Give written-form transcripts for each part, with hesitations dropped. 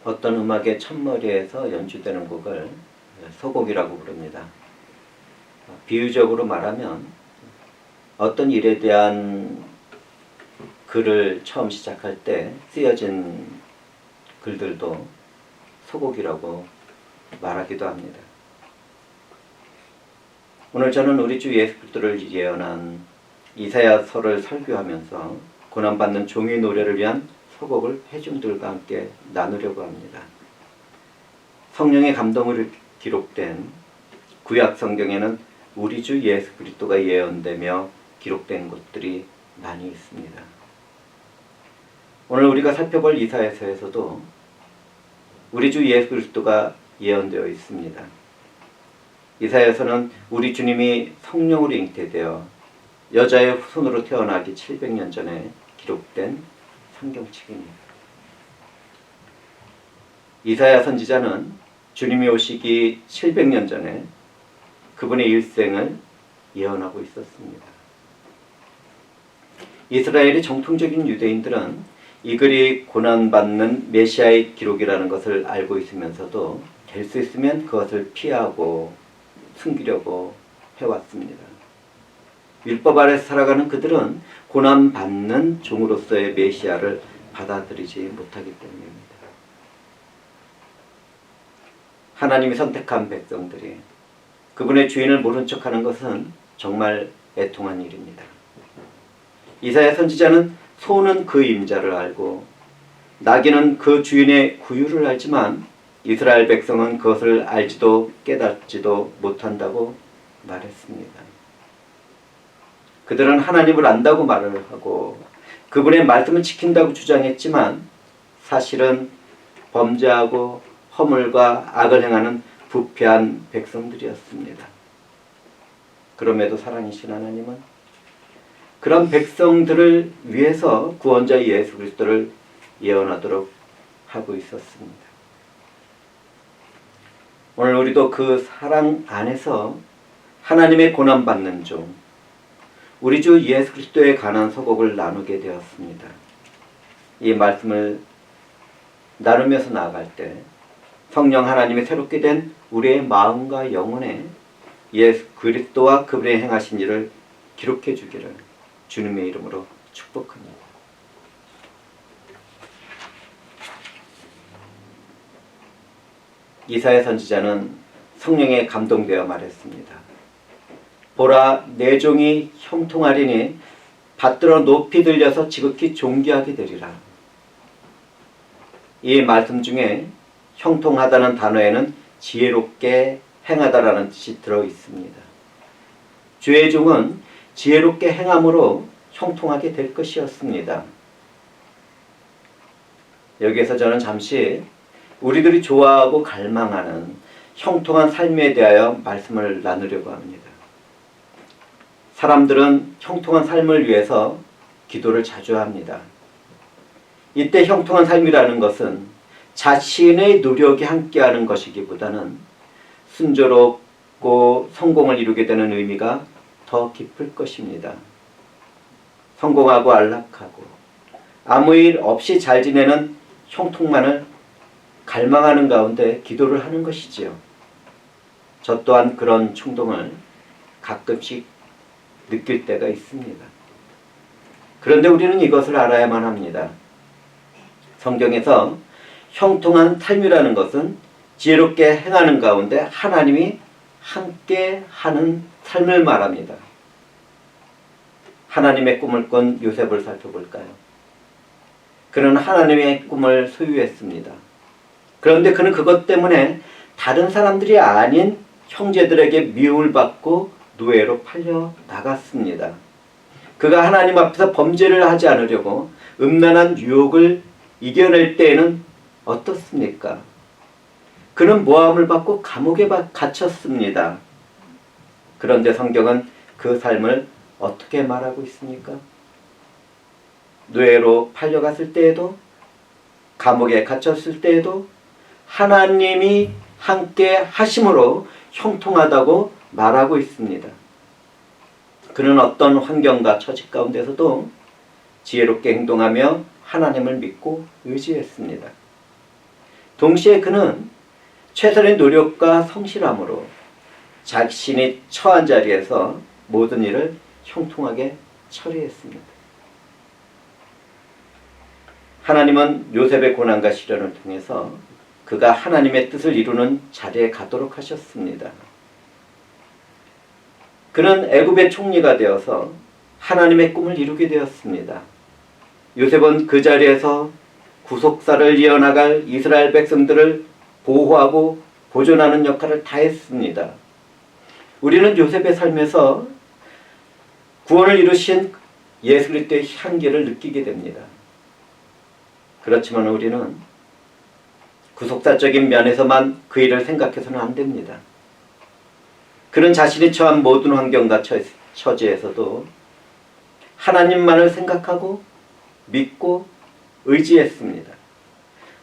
어떤 음악의 첫머리에서 연주되는 곡을 서곡이라고 부릅니다. 비유적으로 말하면 어떤 일에 대한 글을 처음 시작할 때 쓰여진 글들도 서곡이라고 말하기도 합니다. 오늘 저는 우리 주 예수 그리스도를 예언한 이사야서를 설교하면서 고난받는 종의 노래를 위한 서곡을 회중들과 함께 나누려고 합니다. 성령의 감동으로 기록된 구약 성경에는 우리 주 예수 그리스도가 예언되며 기록된 곳들이 많이 있습니다. 오늘 우리가 살펴볼 이사야서에서도 우리 주 예수 그리스도가 예언되어 있습니다. 이사야서는 우리 주님이 성령으로 잉태되어 여자의 후손으로 태어나기 700년 전에 기록된 성경책입니다. 이사야 선지자는 주님이 오시기 700년 전에 그분의 일생을 예언하고 있었습니다. 이스라엘의 정통적인 유대인들은 이 글이 고난받는 메시아의 기록이라는 것을 알고 있으면서도 될 수 있으면 그것을 피하고 숨기려고 해왔습니다. 율법 아래서 살아가는 그들은 고난받는 종으로서의 메시아를 받아들이지 못하기 때문입니다. 하나님이 선택한 백성들이 그분의 주인을 모른 척하는 것은 정말 애통한 일입니다. 이사야 선지자는 소는 그 임자를 알고 나귀는 그 주인의 구유를 알지만 이스라엘 백성은 그것을 알지도 깨닫지도 못한다고 말했습니다. 그들은 하나님을 안다고 말을 하고 그분의 말씀을 지킨다고 주장했지만 사실은 범죄하고 허물과 악을 행하는 부패한 백성들이었습니다. 그럼에도 사랑이신 하나님은 그런 백성들을 위해서 구원자 예수 그리스도를 예언하도록 하고 있었습니다. 오늘 우리도 그 사랑 안에서 하나님의 고난받는 종, 우리 주 예수 그리스도에 관한 서곡을 나누게 되었습니다. 이 말씀을 나누면서 나아갈 때 성령 하나님이 새롭게 된 우리의 마음과 영혼에 예수 그리스도와 그분의 행하신 일을 기록해 주기를 주님의 이름으로 축복합니다. 이사야 선지자는 성령에 감동되어 말했습니다. 보라, 내 종이 형통하리니 받들어 높이 들려서 지극히 존귀하게 되리라. 이 말씀 중에 형통하다는 단어에는 지혜롭게 행하다라는 뜻이 들어 있습니다. 주의 종은 지혜롭게 행함으로 형통하게 될 것이었습니다. 여기에서 저는 잠시 우리들이 좋아하고 갈망하는 형통한 삶에 대하여 말씀을 나누려고 합니다. 사람들은 형통한 삶을 위해서 기도를 자주 합니다. 이때 형통한 삶이라는 것은 자신의 노력이 함께하는 것이기보다는 순조롭고 성공을 이루게 되는 의미가 더 깊을 것입니다. 성공하고 안락하고 아무 일 없이 잘 지내는 형통만을 갈망하는 가운데 기도를 하는 것이지요. 저 또한 그런 충동을 가끔씩 느낄 때가 있습니다. 그런데 우리는 이것을 알아야만 합니다. 성경에서 형통한 삶이라는 것은 지혜롭게 행하는 가운데 하나님이 함께 하는 삶을 말합니다. 하나님의 꿈을 꾼 요셉을 살펴볼까요? 그는 하나님의 꿈을 소유했습니다. 그런데 그는 그것 때문에 다른 사람들이 아닌 형제들에게 미움을 받고 노예로 팔려 나갔습니다. 그가 하나님 앞에서 범죄를 하지 않으려고 음란한 유혹을 이겨낼 때에는 어떻습니까? 그는 모함을 받고 감옥에 갇혔습니다. 그런데 성경은 그 삶을 어떻게 말하고 있습니까? 노예로 팔려갔을 때에도, 감옥에 갇혔을 때에도 하나님이 함께 하심으로 형통하다고 말하고 있습니다. 그는 어떤 환경과 처지 가운데서도 지혜롭게 행동하며 하나님을 믿고 의지했습니다. 동시에 그는 최선의 노력과 성실함으로 자신이 처한 자리에서 모든 일을 형통하게 처리했습니다. 하나님은 요셉의 고난과 시련을 통해서 그가 하나님의 뜻을 이루는 자리에 가도록 하셨습니다. 그는 애굽의 총리가 되어서 하나님의 꿈을 이루게 되었습니다. 요셉은 그 자리에서 구속사를 이어나갈 이스라엘 백성들을 보호하고 보존하는 역할을 다했습니다. 우리는 요셉의 삶에서 구원을 이루신 예수 그리스도의 향기를 느끼게 됩니다. 그렇지만 우리는 구속사적인 면에서만 그 일을 생각해서는 안 됩니다. 그는 자신이 처한 모든 환경과 처지에서도 하나님만을 생각하고 믿고 의지했습니다.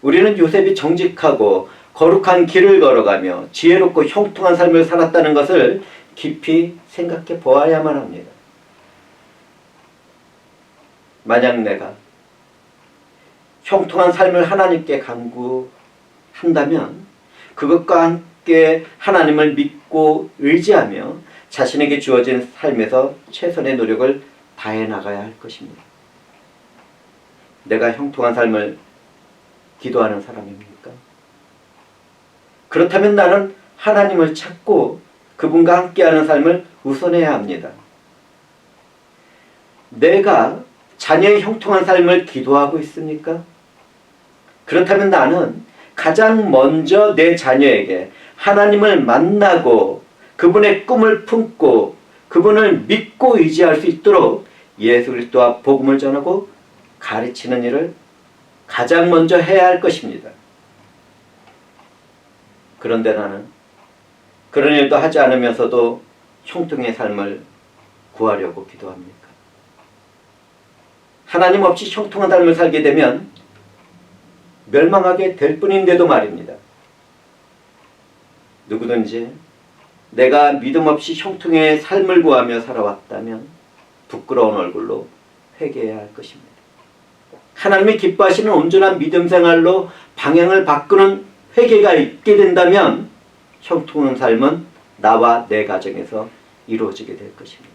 우리는 요셉이 정직하고 거룩한 길을 걸어가며 지혜롭고 형통한 삶을 살았다는 것을 깊이 생각해 보아야만 합니다. 만약 내가 형통한 삶을 하나님께 간구한다면 그것과 함께 하나님을 믿고 의지하며 자신에게 주어진 삶에서 최선의 노력을 다해 나가야 할 것입니다. 내가 형통한 삶을 기도하는 사람입니까? 그렇다면 나는 하나님을 찾고 그분과 함께하는 삶을 우선해야 합니다. 내가 자녀의 형통한 삶을 기도하고 있습니까? 그렇다면 나는 가장 먼저 내 자녀에게 하나님을 만나고 그분의 꿈을 품고 그분을 믿고 의지할 수 있도록 예수 그리스도와 복음을 전하고 가르치는 일을 가장 먼저 해야 할 것입니다. 그런데 나는 그런 일도 하지 않으면서도 형통의 삶을 구하려고 기도합니까? 하나님 없이 형통한 삶을 살게 되면 멸망하게 될 뿐인데도 말입니다. 누구든지 내가 믿음 없이 형통의 삶을 구하며 살아왔다면 부끄러운 얼굴로 회개해야 할 것입니다. 하나님이 기뻐하시는 온전한 믿음 생활로 방향을 바꾸는 회개가 있게 된다면 형통한 삶은 나와 내 가정에서 이루어지게 될 것입니다.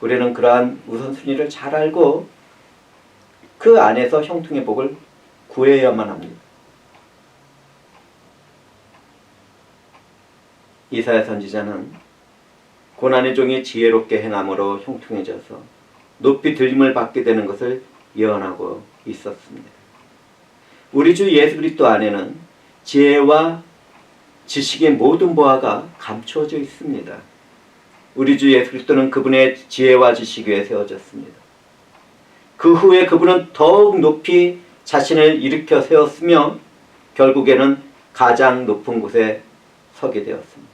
우리는 그러한 우선순위를 잘 알고 그 안에서 형통의 복을 구해야만 합니다. 이사야 선지자는 고난의 종이 지혜롭게 행함으로 형통해져서 높이 들림을 받게 되는 것을 예언하고 있었습니다. 우리 주 예수 그리스도 안에는 지혜와 지식의 모든 보화가 감추어져 있습니다. 우리 주 예수 그리스도는 그분의 지혜와 지식 위에 세워졌습니다. 그 후에 그분은 더욱 높이 자신을 일으켜 세웠으며 결국에는 가장 높은 곳에 서게 되었습니다.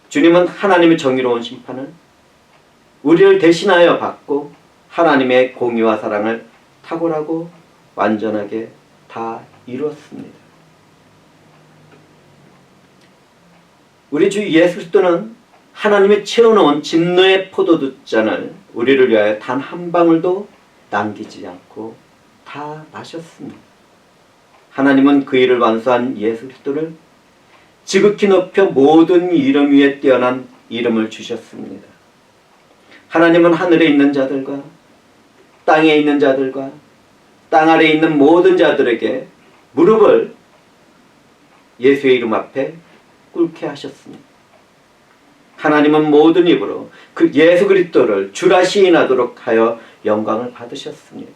주님은 하나님의 정의로운 심판을 우리를 대신하여 받고 하나님의 공의와 사랑을 탁월하고 완전하게 다 이루었습니다. 우리 주 예수 그리스도는 하나님이 채워놓은 진노의 포도주잔을 우리를 위하여 단 한 방울도 남기지 않고 다 마셨습니다. 하나님은 그 일을 완수한 예수 그리스도를 지극히 높여 모든 이름 위에 뛰어난 이름을 주셨습니다. 하나님은 하늘에 있는 자들과 땅에 있는 자들과 땅 아래에 있는 모든 자들에게 무릎을 예수의 이름 앞에 꿇게 하셨습니다. 하나님은 모든 입으로 그 예수 그리스도를 주라 시인하도록 하여 영광을 받으셨습니다.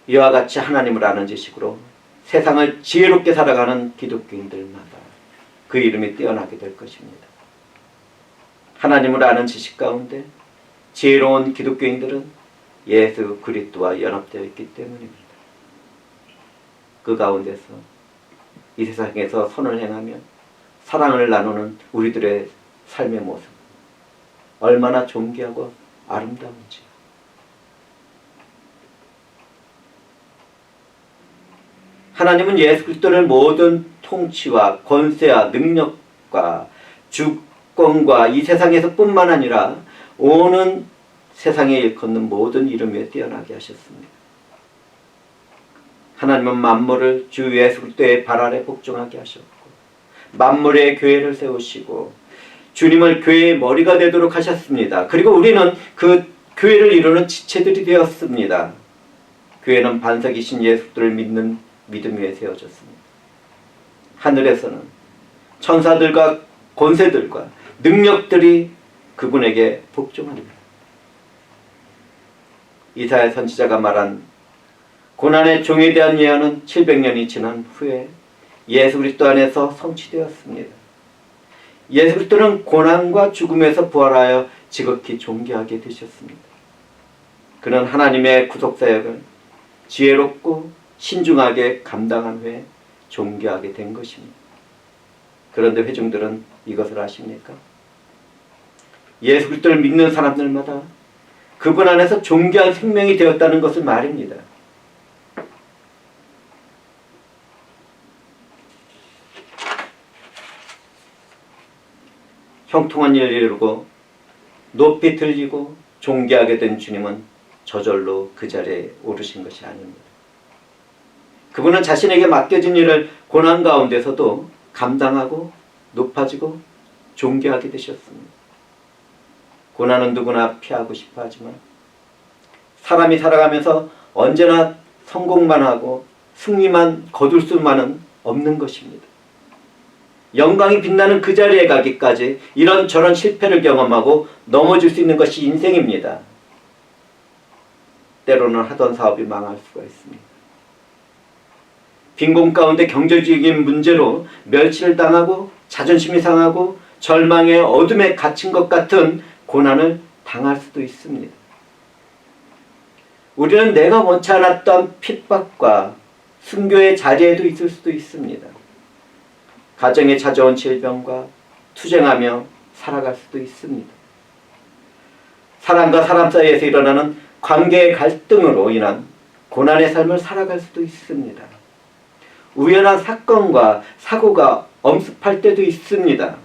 이와 같이 하나님을 아는 지식으로 세상을 지혜롭게 살아가는 기독교인들마다 그 이름이 뛰어나게 될 것입니다. 하나님을 아는 지식 가운데 지혜로운 기독교인들은 예수 그리스도와 연합되어 있기 때문입니다. 그 가운데서 이 세상에서 선을 행하며 사랑을 나누는 우리들의 삶의 모습 얼마나 존귀하고 아름다운지. 하나님은 예수 그리스도를 모든 통치와 권세와 능력과 주권과 이 세상에서 뿐만 아니라 오는 세상에 일컫는 모든 이름 위에 뛰어나게 하셨습니다. 하나님은 만물을 주 예수 그리스도의 발 아래 복종하게 하셨고 만물의 교회를 세우시고 주님을 교회의 머리가 되도록 하셨습니다. 그리고 우리는 그 교회를 이루는 지체들이 되었습니다. 교회는 반석이신 예수 그리스도를 믿는 믿음 위에 세워졌습니다. 하늘에서는 천사들과 권세들과 능력들이 그분에게 복종합니다. 이사야 선지자가 말한 고난의 종에 대한 예언은 700년이 지난 후에 예수 그리스도 안에서 성취되었습니다. 예수 그리스도는 고난과 죽음에서 부활하여 지극히 존귀하게 되셨습니다. 그는 하나님의 구속사역을 지혜롭고 신중하게 감당한 후에 존귀하게 된 것입니다. 그런데 회중들은 이것을 아십니까? 예수 그리스도를 믿는 사람들마다 그분 안에서 존귀한 생명이 되었다는 것을 말입니다. 형통한 일을 이루고 높이 들리고 존귀하게 된 주님은 저절로 그 자리에 오르신 것이 아닙니다. 그분은 자신에게 맡겨진 일을 고난 가운데서도 감당하고 높아지고 존귀하게 되셨습니다. 고난은 누구나 피하고 싶어 하지만 사람이 살아가면서 언제나 성공만 하고 승리만 거둘 수만은 없는 것입니다. 영광이 빛나는 그 자리에 가기까지 이런저런 실패를 경험하고 넘어질 수 있는 것이 인생입니다. 때로는 하던 사업이 망할 수가 있습니다. 빈곤 가운데 경제적인 문제로 멸치를 당하고 자존심이 상하고 절망의 어둠에 갇힌 것 같은 고난을 당할 수도 있습니다. 우리는 내가 원치 않았던 핍박과 순교의 자리에도 있을 수도 있습니다. 가정에 찾아온 질병과 투쟁하며 살아갈 수도 있습니다. 사람과 사람 사이에서 일어나는 관계의 갈등으로 인한 고난의 삶을 살아갈 수도 있습니다. 우연한 사건과 사고가 엄습할 때도 있습니다.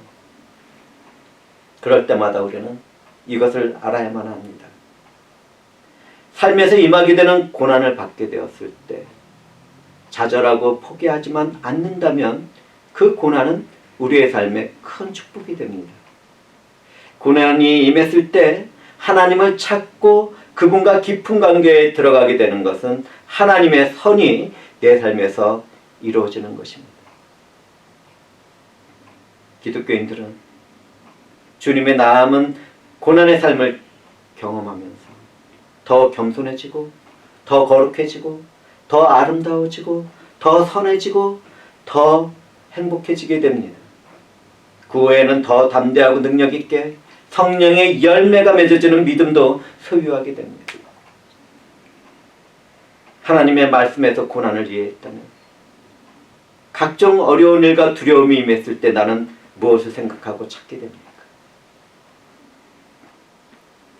그럴 때마다 우리는 이것을 알아야만 합니다. 삶에서 임하게 되는 고난을 받게 되었을 때 좌절하고 포기하지만 않는다면 그 고난은 우리의 삶에 큰 축복이 됩니다. 고난이 임했을 때 하나님을 찾고 그분과 깊은 관계에 들어가게 되는 것은 하나님의 선이 내 삶에서 이루어지는 것입니다. 기독교인들은 주님의 남은 고난의 삶을 경험하면서 더 겸손해지고 더 거룩해지고 더 아름다워지고 더 선해지고 더 행복해지게 됩니다. 그 후에는 더 담대하고 능력 있게 성령의 열매가 맺어지는 믿음도 소유하게 됩니다. 하나님의 말씀에서 고난을 이해했다면 각종 어려운 일과 두려움이 임했을 때 나는 무엇을 생각하고 찾게 됩니까?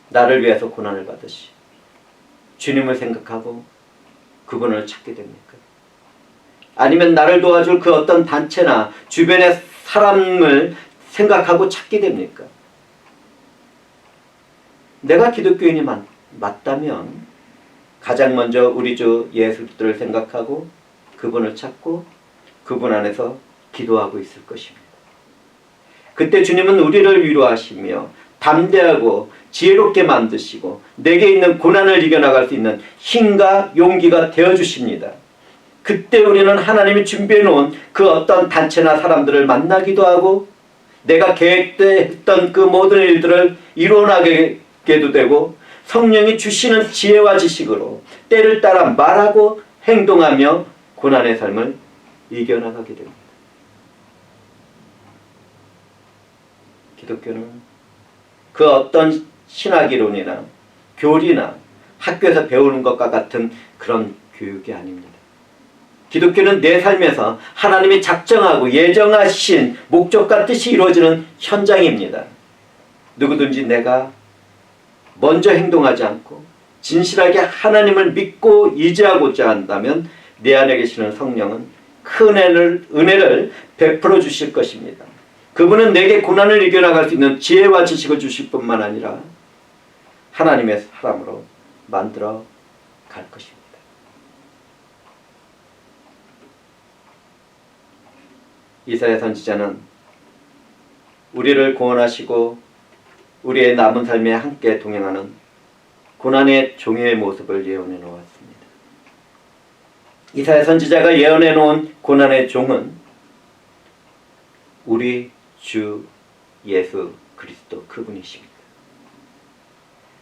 나를 위해서 고난을 받으시 주님을 생각하고 그분을 찾게 됩니까? 아니면 나를 도와줄 그 어떤 단체나 주변의 사람을 생각하고 찾게 됩니까? 내가 기독교인이 맞다면 가장 먼저 우리 주 예수 그리스도를 생각하고 그분을 찾고 그분 안에서 기도하고 있을 것입니다. 그때 주님은 우리를 위로하시며 담대하고 지혜롭게 만드시고 내게 있는 고난을 이겨나갈 수 있는 힘과 용기가 되어주십니다. 그때 우리는 하나님이 준비해 놓은 그 어떤 단체나 사람들을 만나기도 하고 내가 계획했던 그 모든 일들을 이루어나가게도 되고 성령이 주시는 지혜와 지식으로 때를 따라 말하고 행동하며 고난의 삶을 이겨나가게 됩니다. 기독교는 그 어떤 신학이론이나 교리나 학교에서 배우는 것과 같은 그런 교육이 아닙니다. 기독교는 내 삶에서 하나님이 작정하고 예정하신 목적과 뜻이 이루어지는 현장입니다. 누구든지 내가 먼저 행동하지 않고 진실하게 하나님을 믿고 의지하고자 한다면 내 안에 계시는 성령은 큰 은혜를 베풀어 주실 것입니다. 그분은 내게 고난을 이겨나갈 수 있는 지혜와 지식을 주실 뿐만 아니라 하나님의 사람으로 만들어 갈 것입니다. 이사야 선지자는 우리를 구원하시고 우리의 남은 삶에 함께 동행하는 고난의 종의 모습을 예언해 놓았습니다. 이사야 선지자가 예언해 놓은 고난의 종은 우리 주 예수 그리스도 그분이십니다.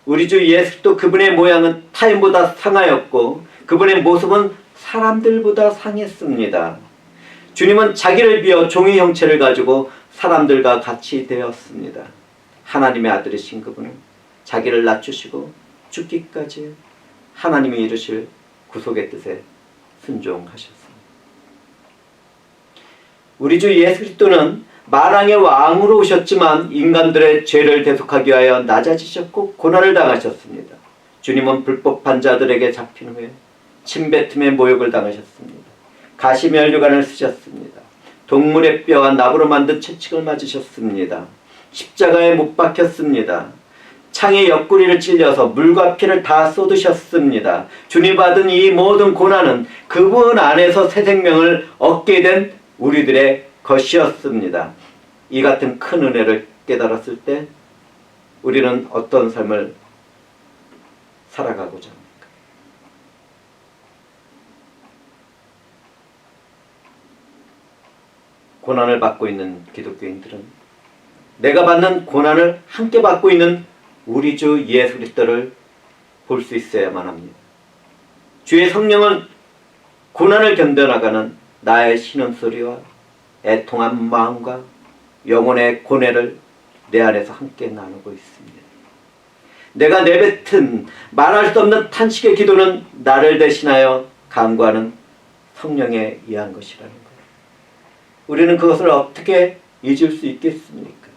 우리 주 예수 그리스도 그분의 모양은 타인보다 상하였고 그분의 모습은 사람들보다 상했습니다. 주님은 자기를 비워 종의 형체를 가지고 사람들과 같이 되었습니다. 하나님의 아들이신 그분은 자기를 낮추시고 죽기까지 하나님이 이루실 구속의 뜻에 순종하셨습니다. 우리 주 예수 그리스도는 만왕의 왕으로 오셨지만 인간들의 죄를 대속하기 위하여 낮아지셨고 고난을 당하셨습니다. 주님은 불법한 자들에게 잡힌 후에 침뱉음의 모욕을 당하셨습니다. 가시면류관을 쓰셨습니다. 동물의 뼈와 나무로 만든 채찍을 맞으셨습니다. 십자가에 못 박혔습니다. 창의 옆구리를 찔려서 물과 피를 다 쏟으셨습니다. 주님 받은 이 모든 고난은 그분 안에서 새 생명을 얻게 된 우리들의 것이었습니다. 이 같은 큰 은혜를 깨달았을 때 우리는 어떤 삶을 살아가고자 합니까? 고난을 받고 있는 기독교인들은 내가 받는 고난을 함께 받고 있는 우리 주 예수 그리스도를 볼 수 있어야만 합니다. 주의 성령은 고난을 견뎌나가는 나의 신음소리와 애통한 마음과 영혼의 고뇌를 내 안에서 함께 나누고 있습니다. 내가 내뱉은 말할 수 없는 탄식의 기도는 나를 대신하여 간구하는 성령에 의한 것이라는 거예요. 우리는 그것을 어떻게 잊을 수 있겠습니까?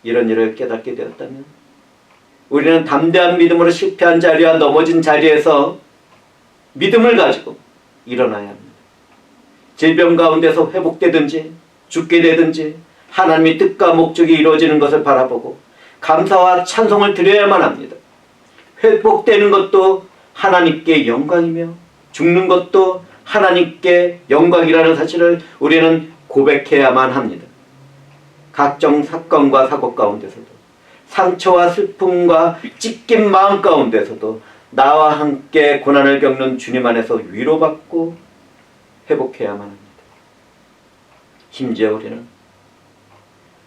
이런 일을 깨닫게 되었다면 우리는 담대한 믿음으로 실패한 자리와 넘어진 자리에서 믿음을 가지고 일어나야 합니다. 질병 가운데서 회복되든지 죽게 되든지 하나님의 뜻과 목적이 이루어지는 것을 바라보고 감사와 찬송을 드려야만 합니다. 회복되는 것도 하나님께 영광이며 죽는 것도 하나님께 영광이라는 사실을 우리는 고백해야만 합니다. 각종 사건과 사고 가운데서도 상처와 슬픔과 찢긴 마음 가운데서도 나와 함께 고난을 겪는 주님 안에서 위로받고 회복해야만 합니다. 심지어 우리는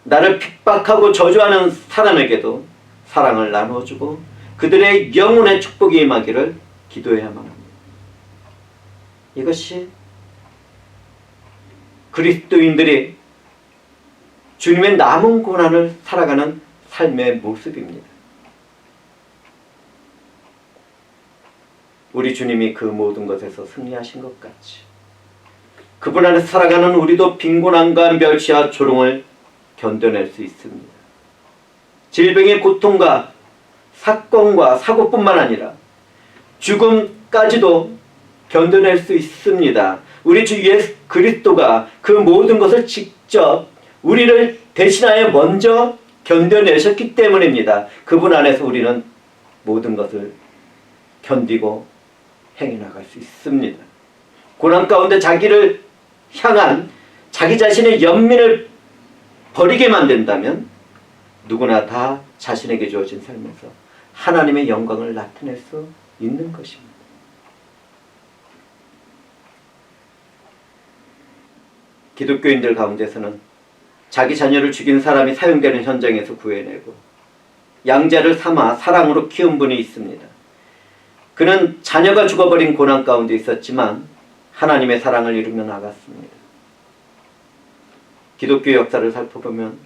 나를 핍박하고 저주하는 사람에게도 사랑을 나누어주고 그들의 영혼의 축복이 임하기를 기도해야만 합니다. 이것이 그리스도인들이 주님의 남은 고난을 살아가는 삶의 모습입니다. 우리 주님이 그 모든 것에서 승리하신 것 같이 그분 안에서 살아가는 우리도 빈곤함과 멸시와 조롱을 견뎌낼 수 있습니다. 질병의 고통과 사건과 사고뿐만 아니라 죽음까지도 견뎌낼 수 있습니다. 우리 주 예수 그리스도가 그 모든 것을 직접 우리를 대신하여 먼저 견뎌내셨기 때문입니다. 그분 안에서 우리는 모든 것을 견디고 행해나갈 수 있습니다. 고난 가운데 자기를 향한 자기 자신의 연민을 버리게 만든다면 누구나 다 자신에게 주어진 삶에서 하나님의 영광을 나타낼 수 있는 것입니다. 기독교인들 가운데서는 자기 자녀를 죽인 사람이 사용되는 현장에서 구해내고 양자를 삼아 사랑으로 키운 분이 있습니다. 그는 자녀가 죽어버린 고난 가운데 있었지만 하나님의 사랑을 이루며 나갔습니다. 기독교 역사를 살펴보면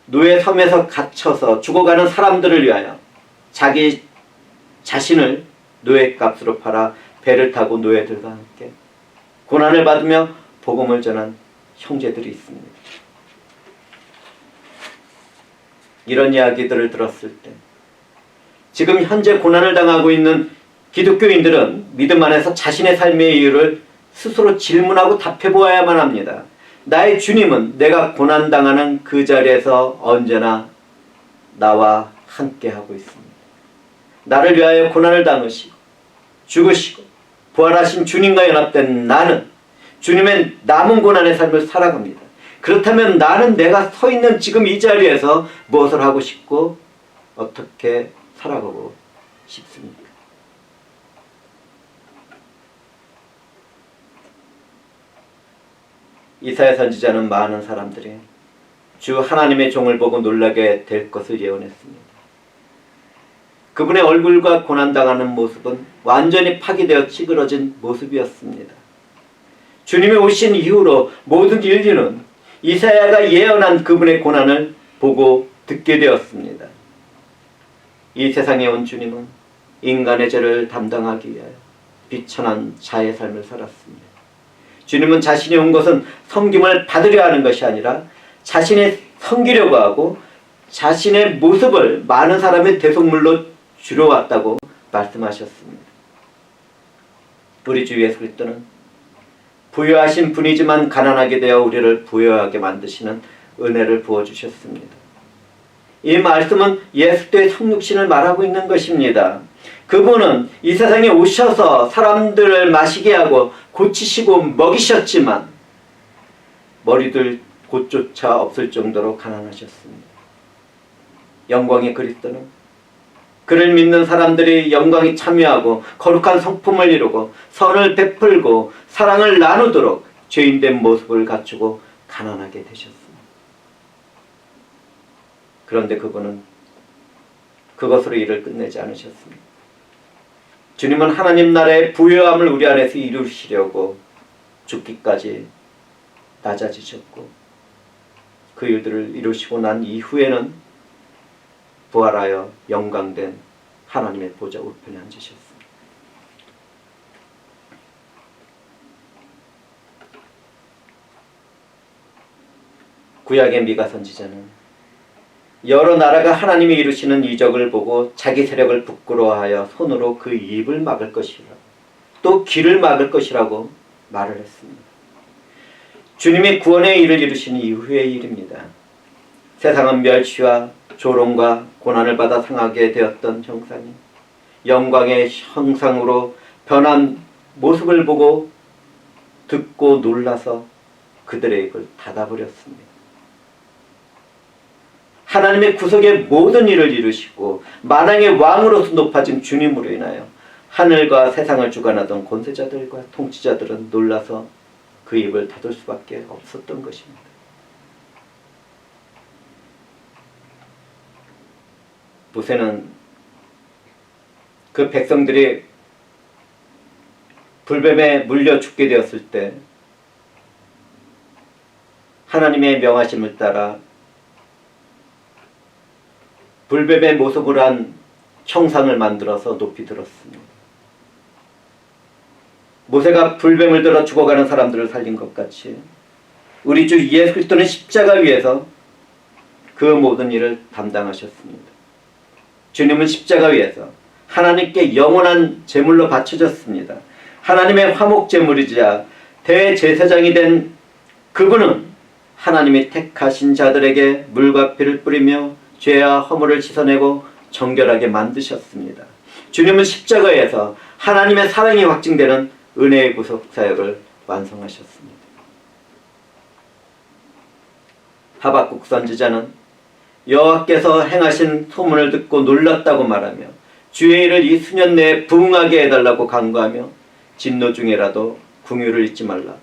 노예 섬에서 갇혀서 죽어가는 사람들을 위하여 자기 자신을 노예값으로 팔아 배를 타고 노예들과 함께 고난을 받으며 복음을 전한 형제들이 있습니다. 이런 이야기들을 들었을 때 지금 현재 고난을 당하고 있는 기독교인들은 믿음 안에서 자신의 삶의 이유를 스스로 질문하고 답해 보아야만 합니다. 나의 주님은 내가 고난당하는 그 자리에서 언제나 나와 함께하고 있습니다. 나를 위하여 고난을 당하시고 죽으시고 부활하신 주님과 연합된 나는 주님의 남은 고난의 삶을 살아갑니다. 그렇다면 나는 내가 서 있는 지금 이 자리에서 무엇을 하고 싶고 어떻게 살아가고 싶습니까? 이사야 선지자는 많은 사람들이 주 하나님의 종을 보고 놀라게 될 것을 예언했습니다. 그분의 얼굴과 고난당하는 모습은 완전히 파괴되어 찌그러진 모습이었습니다. 주님이 오신 이후로 모든 인류는 이사야가 예언한 그분의 고난을 보고 듣게 되었습니다. 이 세상에 온 주님은 인간의 죄를 담당하기 위하여 비천한 자의 삶을 살았습니다. 주님은 자신이 온 것은 섬김을 받으려 하는 것이 아니라 자신이 섬기려고 하고 자신의 모습을 많은 사람의 대속물로 주려 왔다고 말씀하셨습니다. 우리 주 예수 그리스도는 부유하신 분이지만 가난하게 되어 우리를 부유하게 만드시는 은혜를 부어주셨습니다. 이 말씀은 예수 그리스도의 성육신을 말하고 있는 것입니다. 그분은 이 세상에 오셔서 사람들을 마시게 하고 고치시고 먹이셨지만 머리들 곳조차 없을 정도로 가난하셨습니다. 영광의 그리스도는 그를 믿는 사람들이 영광에 참여하고 거룩한 성품을 이루고 선을 베풀고 사랑을 나누도록 죄인된 모습을 갖추고 가난하게 되셨습니다. 그런데 그분은 그것으로 일을 끝내지 않으셨습니다. 주님은 하나님 나라의 부요함을 우리 안에서 이루시려고 죽기까지 낮아지셨고 그 일들을 이루시고 난 이후에는 부활하여 영광된 하나님의 보좌 우편에 앉으셨습니다. 구약의 미가 선지자는 여러 나라가 하나님이 이루시는 이적을 보고 자기 세력을 부끄러워하여 손으로 그 입을 막을 것이라고 또 귀를 막을 것이라고 말을 했습니다. 주님이 구원의 일을 이루신 이후의 일입니다. 세상은 멸시와 조롱과 고난을 받아 상하게 되었던 형상이 영광의 형상으로 변한 모습을 보고 듣고 놀라서 그들의 입을 닫아버렸습니다. 하나님의 구속의 모든 일을 이루시고 만왕의 왕으로서 높아진 주님으로 인하여 하늘과 세상을 주관하던 권세자들과 통치자들은 놀라서 그 입을 닫을 수밖에 없었던 것입니다. 모세는 그 백성들이 불뱀에 물려 죽게 되었을 때 하나님의 명하심을 따라 불뱀의 모습을 한 형상을 만들어서 높이 들었습니다. 모세가 불뱀을 들어 죽어가는 사람들을 살린 것 같이 우리 주 예수 그리스도는 십자가 위에서 그 모든 일을 담당하셨습니다. 주님은 십자가 위에서 하나님께 영원한 제물로 바쳐졌습니다. 하나님의 화목 제물이자 대제사장이 된 그분은 하나님이 택하신 자들에게 물과 피를 뿌리며 죄와 허물을 씻어내고 정결하게 만드셨습니다. 주님은 십자가에서 하나님의 사랑이 확증되는 은혜의 구속 사역을 완성하셨습니다. 하박국 선지자는 여호와께서 행하신 소문을 듣고 놀랐다고 말하며 주의 일을 이 수년 내에 부응하게 해달라고 간구하며 진노 중에라도 궁유를 잊지 말라고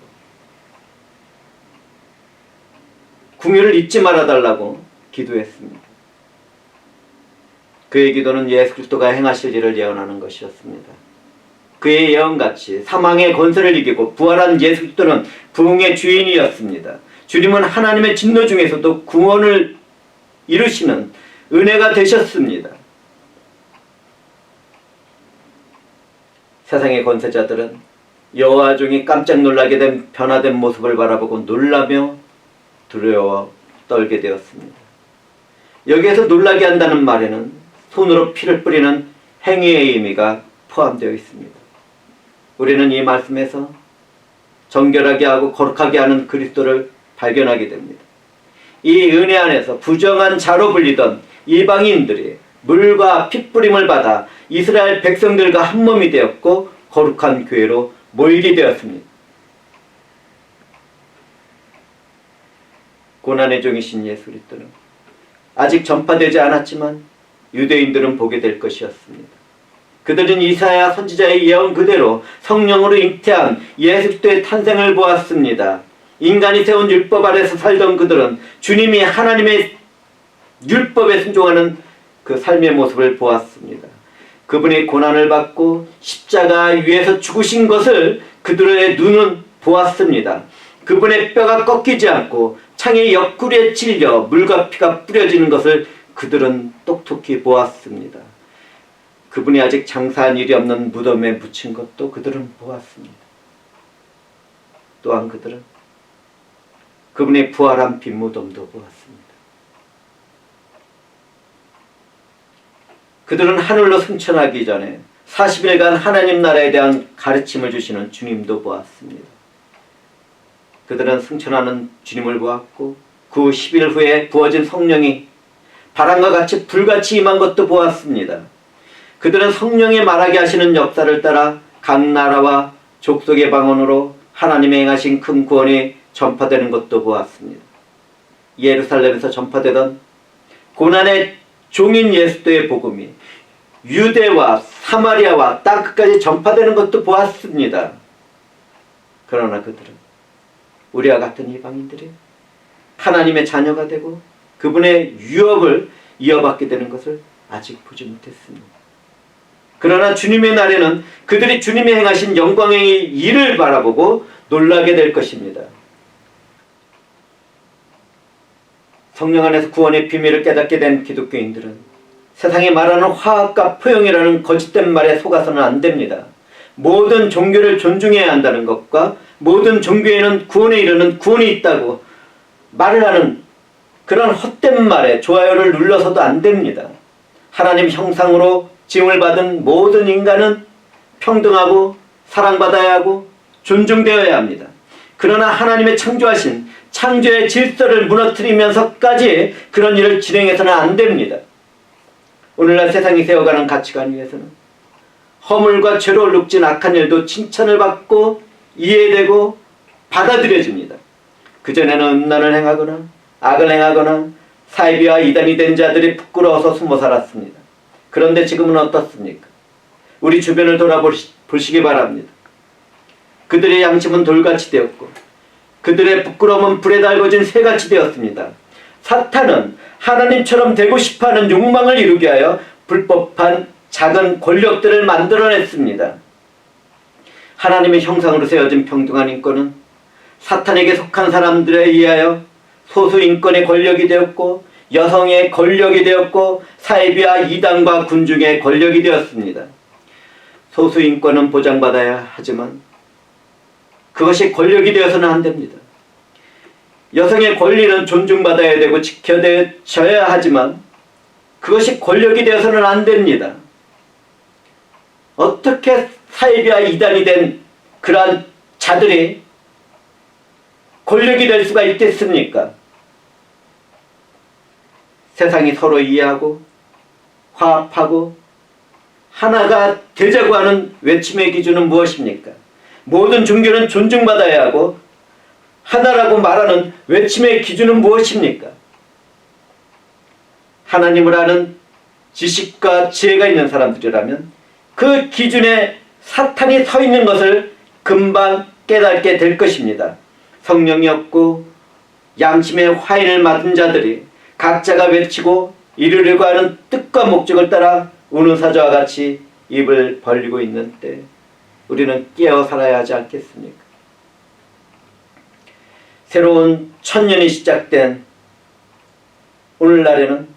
궁유를 잊지 말아달라고 기도했습니다. 그의 기도는 예수 그리스도가 행하실 일을 예언하는 것이었습니다. 그의 예언같이 사망의 권세를 이기고 부활한 예수 그리스도는 부흥의 주인이었습니다. 주님은 하나님의 진노 중에서도 구원을 이루시는 은혜가 되셨습니다. 세상의 권세자들은 여호와 종이 깜짝 놀라게 된 변화된 모습을 바라보고 놀라며 두려워 떨게 되었습니다. 여기에서 놀라게 한다는 말에는 손으로 피를 뿌리는 행위의 의미가 포함되어 있습니다. 우리는 이 말씀에서 정결하게 하고 거룩하게 하는 그리스도를 발견하게 됩니다. 이 은혜 안에서 부정한 자로 불리던 이방인들이 물과 핏부림을 받아 이스라엘 백성들과 한 몸이 되었고 거룩한 교회로 모이게 되었습니다. 고난의 종이신 예수 그리스도는 아직 전파되지 않았지만 유대인들은 보게 될 것이었습니다. 그들은 이사야 선지자의 예언 그대로 성령으로 잉태한 예수 그리스도의 탄생을 보았습니다. 인간이 세운 율법 아래서 살던 그들은 주님이 하나님의 율법에 순종하는 그 삶의 모습을 보았습니다. 그분의 고난을 받고 십자가 위에서 죽으신 것을 그들의 눈은 보았습니다. 그분의 뼈가 꺾이지 않고 창의 옆구리에 찔려 물과 피가 뿌려지는 것을 그들은 똑똑히 보았습니다. 그분이 아직 장사한 일이 없는 무덤에 묻힌 것도 그들은 보았습니다. 또한 그들은 그분의 부활한 빈무덤도 보았습니다. 그들은 하늘로 승천하기 전에 40일간 하나님 나라에 대한 가르침을 주시는 주님도 보았습니다. 그들은 승천하는 주님을 보았고 그 10일 후에 부어진 성령이 바람과 같이 불같이 임한 것도 보았습니다. 그들은 성령이 말하게 하시는 역사를 따라 각 나라와 족속의 방언으로 하나님의 행하신 큰 구원이 전파되는 것도 보았습니다. 예루살렘에서 전파되던 고난의 종인 예수도의 복음이 유대와 사마리아와 땅 끝까지 전파되는 것도 보았습니다. 그러나 그들은 우리와 같은 이방인들이 하나님의 자녀가 되고 그분의 유업을 이어받게 되는 것을 아직 보지 못했습니다. 그러나 주님의 날에는 그들이 주님이 행하신 영광의 일을 바라보고 놀라게 될 것입니다. 성령 안에서 구원의 비밀을 깨닫게 된 기독교인들은 세상이 말하는 화학과 포용이라는 거짓된 말에 속아서는 안 됩니다. 모든 종교를 존중해야 한다는 것과 모든 종교에는 구원에 이르는 구원이 있다고 말을 하는 그런 헛된 말에 좋아요를 눌러서도 안 됩니다. 하나님 형상으로 지음을 받은 모든 인간은 평등하고 사랑받아야 하고 존중되어야 합니다. 그러나 하나님의 창조하신 창조의 질서를 무너뜨리면서까지 그런 일을 진행해서는 안 됩니다. 오늘날 세상이 세워가는 가치관 위에서는 허물과 죄로 룩진 악한 일도 칭찬을 받고 이해되고 받아들여집니다. 그전에는 음란을 행하거나 악을 행하거나 사이비와 이단이 된 자들이 부끄러워서 숨어 살았습니다. 그런데 지금은 어떻습니까? 우리 주변을 돌아보시기 바랍니다. 그들의 양심은 돌같이 되었고 그들의 부끄러움은 불에 달궈진 새같이 되었습니다. 사탄은 하나님처럼 되고 싶어하는 욕망을 이루게 하여 불법한 작은 권력들을 만들어냈습니다. 하나님의 형상으로 세워진 평등한 인권은 사탄에게 속한 사람들에 의하여 소수인권의 권력이 되었고 여성의 권력이 되었고 사이비와 이단과 군중의 권력이 되었습니다. 소수인권은 보장받아야 하지만 그것이 권력이 되어서는 안 됩니다. 여성의 권리는 존중받아야 되고 지켜져야 하지만 그것이 권력이 되어서는 안 됩니다. 어떻게 사이비와 이단이 된 그러한 자들이 권력이 될 수가 있겠습니까? 세상이 서로 이해하고 화합하고 하나가 되자고 하는 외침의 기준은 무엇입니까? 모든 종교는 존중받아야 하고 하나라고 말하는 외침의 기준은 무엇입니까? 하나님을 아는 지식과 지혜가 있는 사람들이라면 그 기준에 사탄이 서 있는 것을 금방 깨닫게 될 것입니다. 성령이 없고 양심의 화인을 맡은 자들이 각자가 외치고 이루려고 하는 뜻과 목적을 따라 우는 사자와 같이 입을 벌리고 있는 때 우리는 깨어 살아야 하지 않겠습니까? 새로운 천년이 시작된 오늘날에는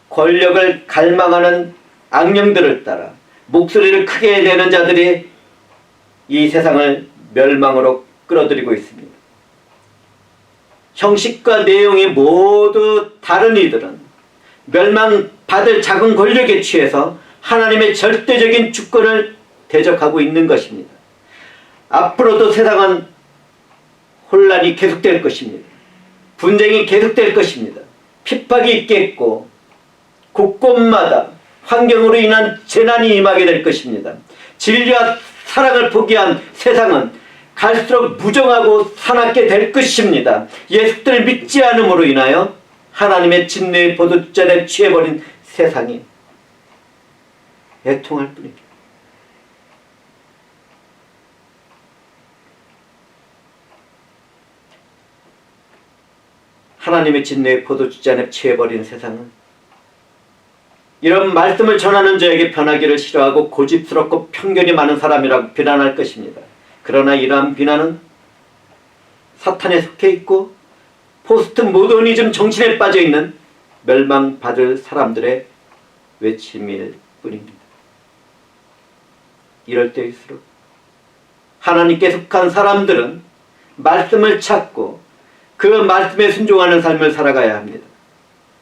권력을 갈망하는 악령들을 따라 목소리를 크게 내는 자들이 이 세상을 멸망으로 끌어들이고 있습니다. 형식과 내용이 모두 다른 이들은 멸망받을 작은 권력에 취해서 하나님의 절대적인 주권을 대적하고 있는 것입니다. 앞으로도 세상은 혼란이 계속될 것입니다. 분쟁이 계속될 것입니다. 핍박이 있겠고 곳곳마다 환경으로 인한 재난이 임하게 될 것입니다. 진리와 사랑을 포기한 세상은 갈수록 무정하고 사납게 될 것입니다. 예수를 믿지 않음으로 인하여 하나님의 진리의 보도잔에 취해버린 세상이 애통할 뿐입니다. 하나님의 진리의 포도주잔에 취해버린 세상은 이런 말씀을 전하는 자에게 변하기를 싫어하고 고집스럽고 편견이 많은 사람이라고 비난할 것입니다. 그러나 이러한 비난은 사탄에 속해 있고 포스트 모더니즘 정신에 빠져 있는 멸망받을 사람들의 외침일 뿐입니다. 이럴 때일수록 하나님께 속한 사람들은 말씀을 찾고 그 말씀에 순종하는 삶을 살아가야 합니다.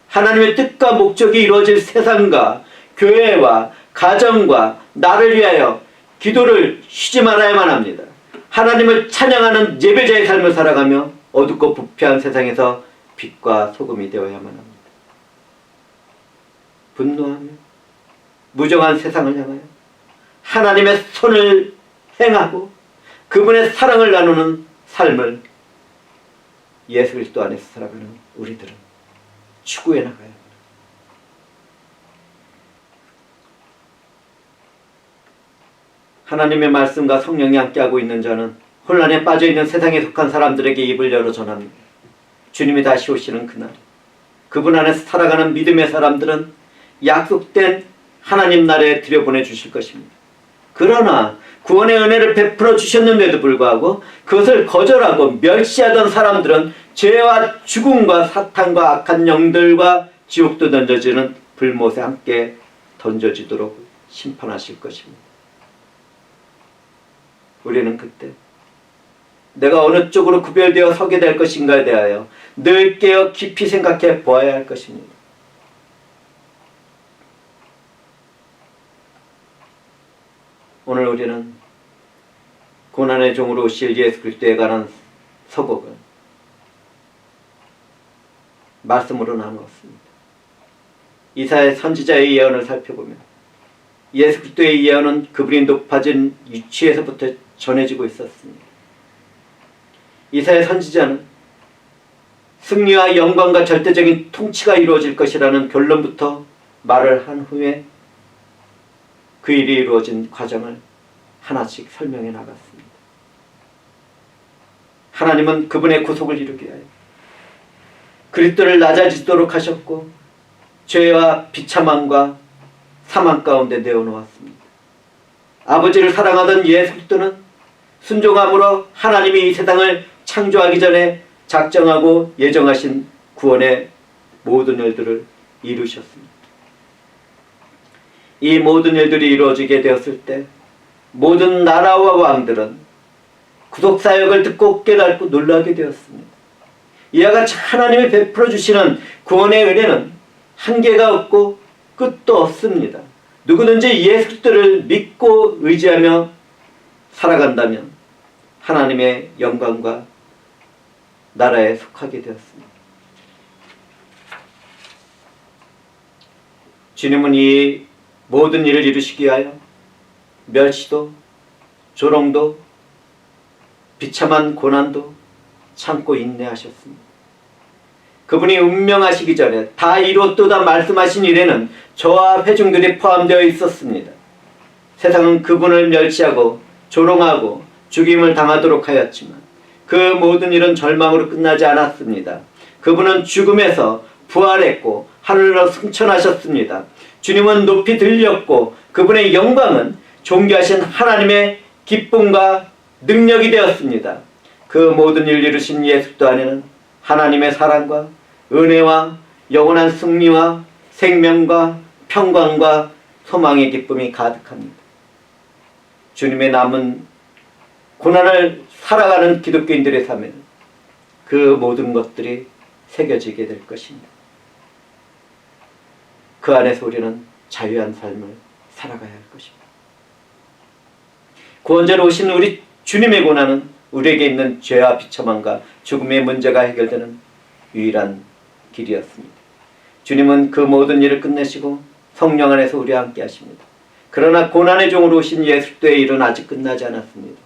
하나님의 뜻과 목적이 이루어질 세상과 교회와 가정과 나를 위하여 기도를 쉬지 말아야만 합니다. 하나님을 찬양하는 예배자의 삶을 살아가며 어둡고 부패한 세상에서 빛과 소금이 되어야만 합니다. 분노하며 무정한 세상을 향하여 하나님의 손을 행하고 그분의 사랑을 나누는 삶을 예수 그리스도 안에서 살아가는 우리들은 추구해 나가야 합니다. 하나님의 말씀과 성령이 함께하고 있는 자는 혼란에 빠져있는 세상에 속한 사람들에게 입을 열어 전합니다. 주님이 다시 오시는 그날 그분 안에서 살아가는 믿음의 사람들은 약속된 하나님 나라에 들여보내주실 것입니다. 그러나 구원의 은혜를 베풀어 주셨는데도 불구하고 그것을 거절하고 멸시하던 사람들은 죄와 죽음과 사탄과 악한 영들과 지옥도 던져지는 불못에 함께 던져지도록 심판하실 것입니다. 우리는 그때 내가 어느 쪽으로 구별되어 서게 될 것인가에 대하여 늘 깨어 깊이 생각해 보아야 할 것입니다. 오늘 우리는 고난의 종으로 오실 예수 그리스도에 관한 서곡을 말씀으로 나누었습니다. 이사야 선지자의 예언을 살펴보면 예수 그리스도의 예언은 그분이 높아진 위치에서부터 전해지고 있었습니다. 이사야 선지자는 승리와 영광과 절대적인 통치가 이루어질 것이라는 결론부터 말을 한 후에 그 일이 이루어진 과정을 하나씩 설명해 나갔습니다. 하나님은 그분의 구속을 이루기 위하여 그리스도를 낮아지도록 하셨고 죄와 비참함과 사망 가운데 내어놓았습니다. 아버지를 사랑하던 예수 그리스도는 순종함으로 하나님이 이 세상을 창조하기 전에 작정하고 예정하신 구원의 모든 일들을 이루셨습니다. 이 모든 일들이 이루어지게 되었을 때 모든 나라와 왕들은 구속사역을 듣고 깨닫고 놀라게 되었습니다. 이와 같이 하나님이 베풀어 주시는 구원의 은혜는 한계가 없고 끝도 없습니다. 누구든지 예수 그리스도를 믿고 의지하며 살아간다면 하나님의 영광과 나라에 속하게 되었습니다. 주님은 이 모든 일을 이루시기 위하여 멸시도 조롱도 비참한 고난도 참고 인내하셨습니다. 그분이 운명하시기 전에 다 이뤘도다 말씀하신 일에는 저와 회중들이 포함되어 있었습니다. 세상은 그분을 멸시하고 조롱하고 죽임을 당하도록 하였지만 그 모든 일은 절망으로 끝나지 않았습니다. 그분은 죽음에서 부활했고 하늘로 승천하셨습니다. 주님은 높이 들렸고 그분의 영광은 존귀하신 하나님의 기쁨과 능력이 되었습니다. 그 모든 일을 이루신 예수 그리스도 안에는 하나님의 사랑과 은혜와 영원한 승리와 생명과 평강과 소망의 기쁨이 가득합니다. 주님의 남은 고난을 살아가는 기독교인들의 삶에는 그 모든 것들이 새겨지게 될 것입니다. 그 안에서 우리는 자유한 삶을 살아가야 할 것입니다. 구원자로 오신 우리 주님의 고난은 우리에게 있는 죄와 비참함과 죽음의 문제가 해결되는 유일한 길이었습니다. 주님은 그 모든 일을 끝내시고 성령 안에서 우리와 함께 하십니다. 그러나 고난의 종으로 오신 예수 그리스도의 일은 아직 끝나지 않았습니다.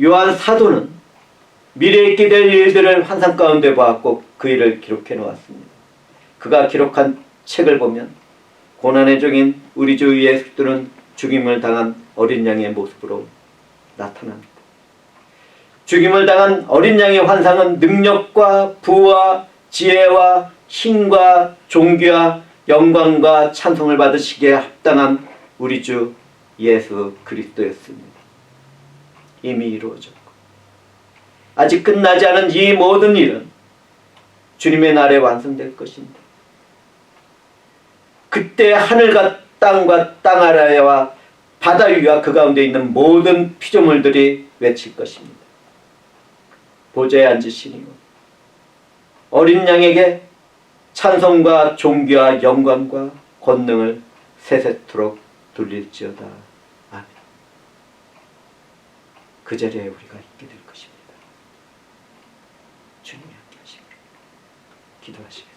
요한 사도는 미래에 있게 될 일들을 환상 가운데 보았고 그 일을 기록해 놓았습니다. 그가 기록한 책을 보면 고난의 종인 우리 주 예수 그리스도는 죽임을 당한 어린 양의 모습으로 나타납니다. 죽임을 당한 어린 양의 환상은 능력과 부와 지혜와 힘과 존귀와 영광과 찬송을 받으시기에 합당한 우리 주 예수 그리스도였습니다. 이미 이루어졌고 아직 끝나지 않은 이 모든 일은 주님의 날에 완성될 것입니다. 그때 하늘과 땅 아래와 바다 위와 그 가운데 있는 모든 피조물들이 외칠 것입니다. 보좌에 앉으시니요 어린 양에게 찬송과 존귀와 영광과 권능을 세세토록 돌릴지어다. 아멘. 그 자리에 우리가 있게 될 것입니다. 주님이 함께 하십니다. 기도하시겠습니다.